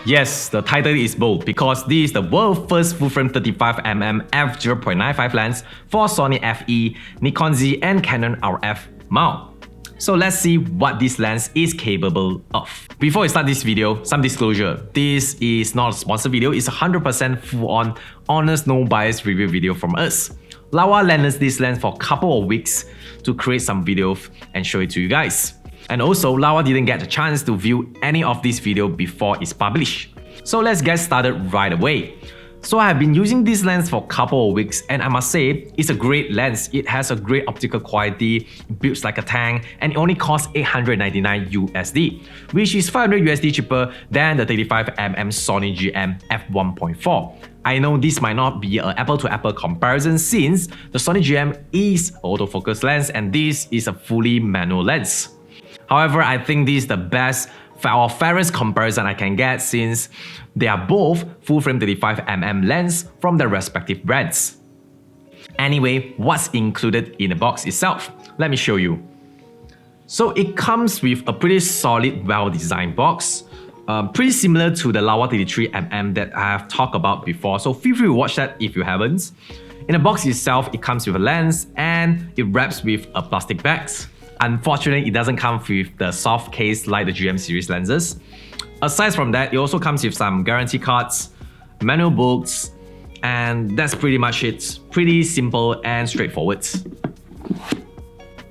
Yes, the title is bold because this is the world's first full-frame 35mm f/0.95 lens for Sony FE, Nikon Z and Canon RF mount. So let's see what this lens is capable of. Before we start this video, some disclosure. This is not a sponsored video, it's 100% full-on, honest, no bias review video from us. Laowa lent us this lens for a couple of weeks to create some videos and show it to you guys. And also, Laowa didn't get a chance to view any of this video before it's published. So let's get started right away. So I have been using this lens for a couple of weeks and I must say, it's a great lens. It has a great optical quality, builds like a tank, and it only costs $899 USD, which is $500 USD cheaper than the 35mm Sony GM f1.4. I know this might not be an apple-to-apple comparison since the Sony GM is an autofocus lens and this is a fully manual lens. However, I think this is the best or fairest comparison I can get since they are both full-frame 35mm lens from their respective brands. Anyway, what's included in the box itself? Let me show you. So it comes with a pretty solid, well-designed box. Pretty similar to the Laowa 33mm that I have talked about before, so feel free to watch that if you haven't. In the box itself, it comes with a lens and it wraps with a plastic bag. Unfortunately, it doesn't come with the soft case like the GM series lenses. Aside from that, it also comes with some guarantee cards, manual books, and that's pretty much it. Pretty simple and straightforward.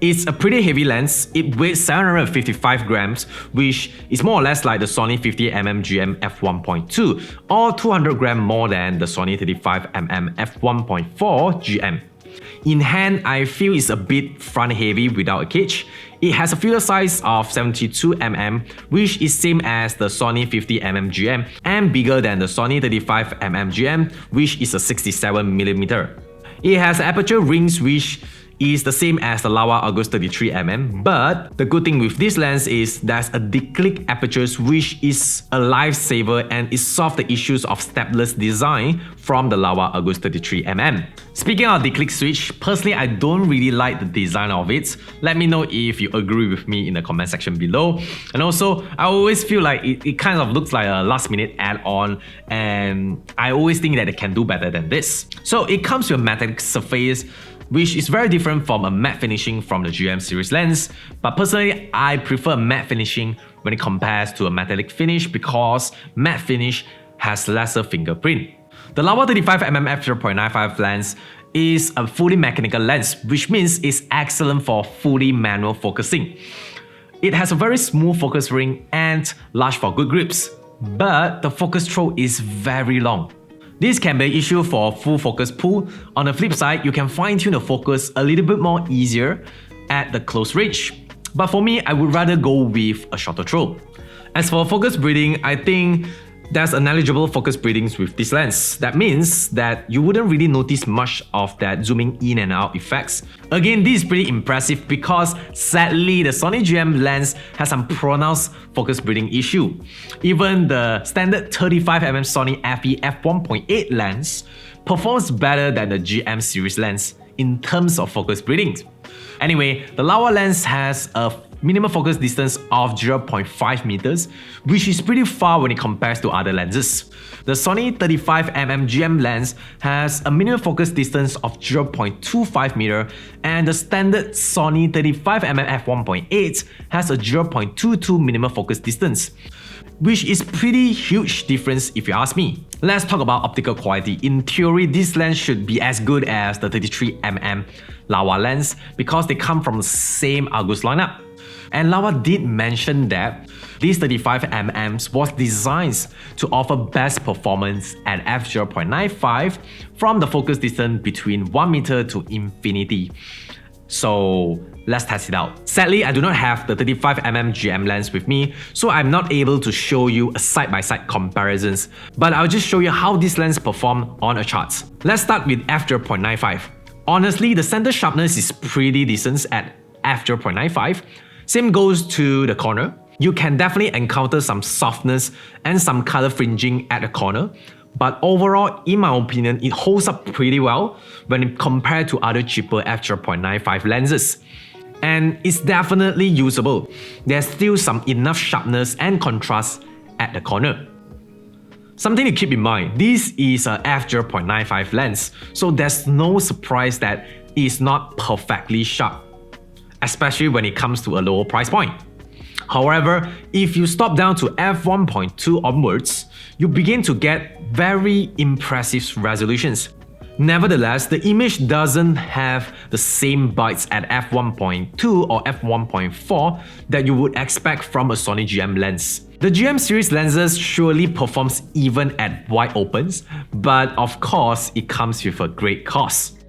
It's a pretty heavy lens. It weighs 755 grams, which is more or less like the Sony 50mm GM f1.2 or 200 grams more than the Sony 35mm f1.4 GM. In hand, I feel it's a bit front heavy without a cage. It has a filter size of 72mm, which is same as the Sony 50mm GM and bigger than the Sony 35mm GM, which is a 67mm. It has aperture rings which is the same as the Laowa August 33mm, but the good thing with this lens is there's a declic apertures which is a lifesaver and it solves the issues of stepless design from the Laowa August 33mm. Speaking of declic switch, personally I don't really like the design of it. Let me know if you agree with me in the comment section below. And also, I always feel like it kind of looks like a last minute add-on and I always think that it can do better than this. So it comes with a metallic surface, which is very different from a matte finishing from the GM series lens, but personally I prefer matte finishing when it compares to a metallic finish because matte finish has lesser fingerprint. The Laowa 35mm f0.95 lens is a fully mechanical lens, which means it's excellent for fully manual focusing. It has a very smooth focus ring and large for good grips, but the focus throw is very long. This can be an issue for full focus pull. On the flip side, you can fine-tune the focus a little bit more easier at the close range. But for me, I would rather go with a shorter throw. As for focus breathing, I think there's a negligible focus breathings with this lens. That means that you wouldn't really notice much of that zooming in and out effects. Again, this is pretty impressive because sadly the Sony GM lens has some pronounced focus breathing issue. Even the standard 35mm Sony FE f1.8 lens performs better than the GM series lens in terms of focus breathing. Anyway, the Laowa lens has a minimum focus distance of 0.5 meters, which is pretty far when it compares to other lenses. The Sony 35mm GM lens has a minimum focus distance of 0.25 meter, and the standard Sony 35mm f1.8 has a 0.22 minimum focus distance, which is pretty huge difference if you ask me. Let's talk about optical quality. In theory, this lens should be as good as the 33mm Laowa lens because they come from the same August lineup. And Laowa did mention that this 35mm was designed to offer best performance at f0.95 from the focus distance between 1 meter to infinity. So let's test it out. Sadly, I do not have the 35mm GM lens with me, so I'm not able to show you a side-by-side comparisons, but I'll just show you how this lens performs on a chart. Let's start with f0.95. Honestly, the center sharpness is pretty decent at f0.95. Same goes to the corner. You can definitely encounter some softness and some color fringing at the corner, but overall, in my opinion, it holds up pretty well when compared to other cheaper f0.95 lenses. And it's definitely usable. There's still some enough sharpness and contrast at the corner. Something to keep in mind, this is a f0.95 lens, so there's no surprise that it's not perfectly sharp, especially when it comes to a lower price point. However, if you stop down to f1.2 onwards, you begin to get very impressive resolutions. Nevertheless, the image doesn't have the same bites at f1.2 or f1.4 that you would expect from a Sony GM lens. The GM series lenses surely performs even at wide opens, but of course, it comes with a great cost.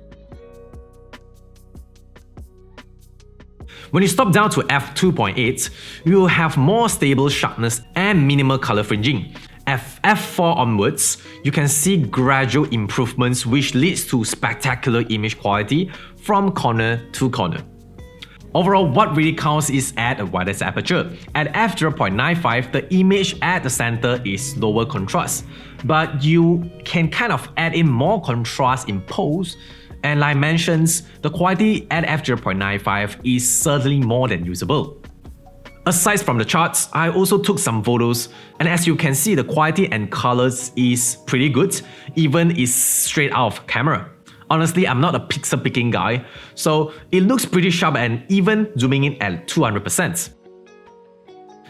When you stop down to f2.8, you will have more stable sharpness and minimal color fringing. At f4 onwards, you can see gradual improvements which leads to spectacular image quality from corner to corner. Overall, what really counts is at a widest aperture. At f0.95, the image at the center is lower contrast, but you can kind of add in more contrast in post, and like mentioned, the quality at f0.95 is certainly more than usable. Aside from the charts, I also took some photos, and as you can see, the quality and colors is pretty good, even it's straight out of camera. Honestly, I'm not a pixel picking guy, so it looks pretty sharp and even zooming in at 200%.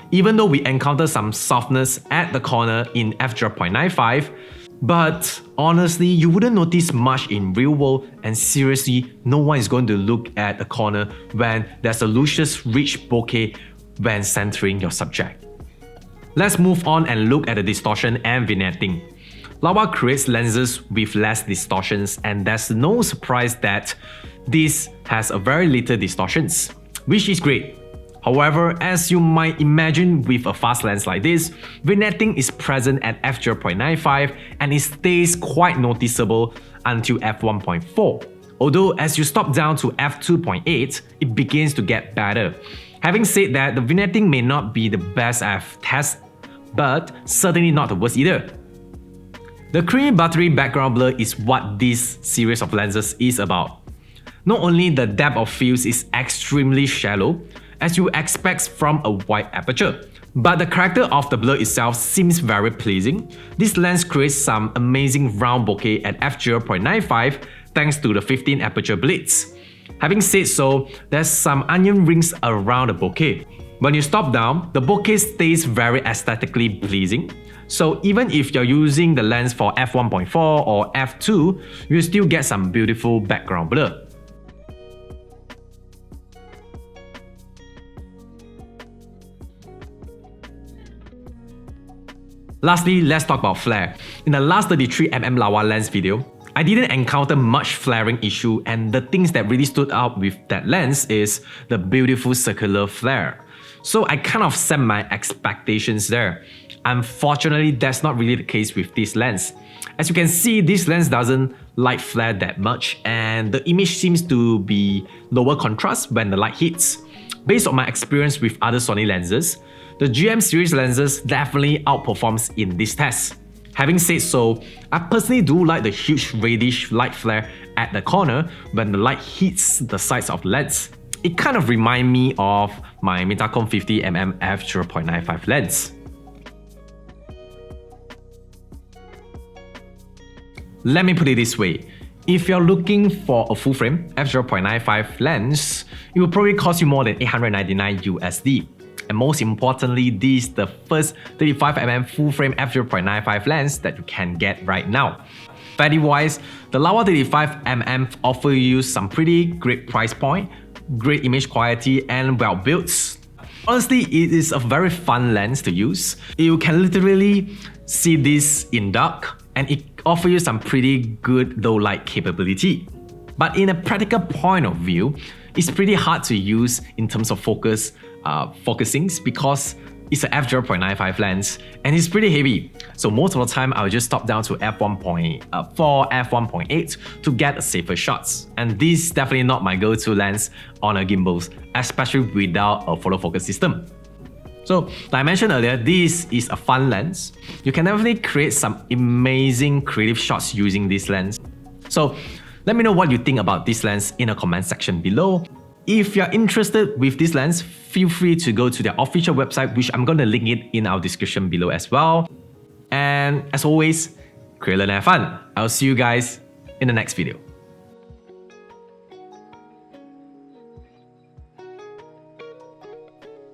Even though we encounter some softness at the corner in f0.95, but honestly, you wouldn't notice much in real world, and seriously, no one is going to look at a corner when there's a luscious, rich bokeh when centering your subject. Let's move on and look at the distortion and vignetting. Laowa creates lenses with less distortions, and there's no surprise that this has a very little distortions, which is great. However, as you might imagine with a fast lens like this, vignetting is present at f0.95 and it stays quite noticeable until f1.4. Although as you stop down to f2.8, it begins to get better. Having said that, the vignetting may not be the best I've tested, but certainly not the worst either. The creamy buttery background blur is what this series of lenses is about. Not only the depth of field is extremely shallow, as you expect from a wide aperture, but the character of the blur itself seems very pleasing. This lens creates some amazing round bokeh at f0.95 thanks to the 15 aperture blitz. Having said so, there's some onion rings around the bokeh. When you stop down, the bokeh stays very aesthetically pleasing. So even if you're using the lens for f1.4 or f2, you still get some beautiful background blur. Lastly, let's talk about flare. In the last 33mm Laowa lens video, I didn't encounter much flaring issue, and the things that really stood out with that lens is the beautiful circular flare. So I kind of set my expectations there. Unfortunately, that's not really the case with this lens. As you can see, this lens doesn't light flare that much, and the image seems to be lower contrast when the light hits. Based on my experience with other Sony lenses, the GM series lenses definitely outperforms in this test. Having said so, I personally do like the huge reddish light flare at the corner when the light hits the sides of the lens. It kind of reminds me of my Metacom 50mm f0.95 lens. Let me put it this way, if you're looking for a full frame f0.95 lens, it will probably cost you more than $899 USD. And most importantly, this is the first 35mm full frame f0.95 lens that you can get right now. Value wise, the Laowa 35mm offer you some pretty great price point, great image quality, and well built. Honestly, it is a very fun lens to use. You can literally see this in dark, and it offers you some pretty good low light capability. But in a practical point of view, it's pretty hard to use in terms of focusings because it's an f0.95 lens and it's pretty heavy. So most of the time, I'll just stop down to f1.4, f1.8 to get safer shots. And this is definitely not my go-to lens on a gimbal, especially without a photo focus system. So, like I mentioned earlier, this is a fun lens. You can definitely create some amazing creative shots using this lens. So, let me know what you think about this lens in the comment section below. If you're interested with this lens, feel free to go to their official website, which I'm going to link it in our description below as well. And as always, create, learn, have fun. I'll see you guys in the next video.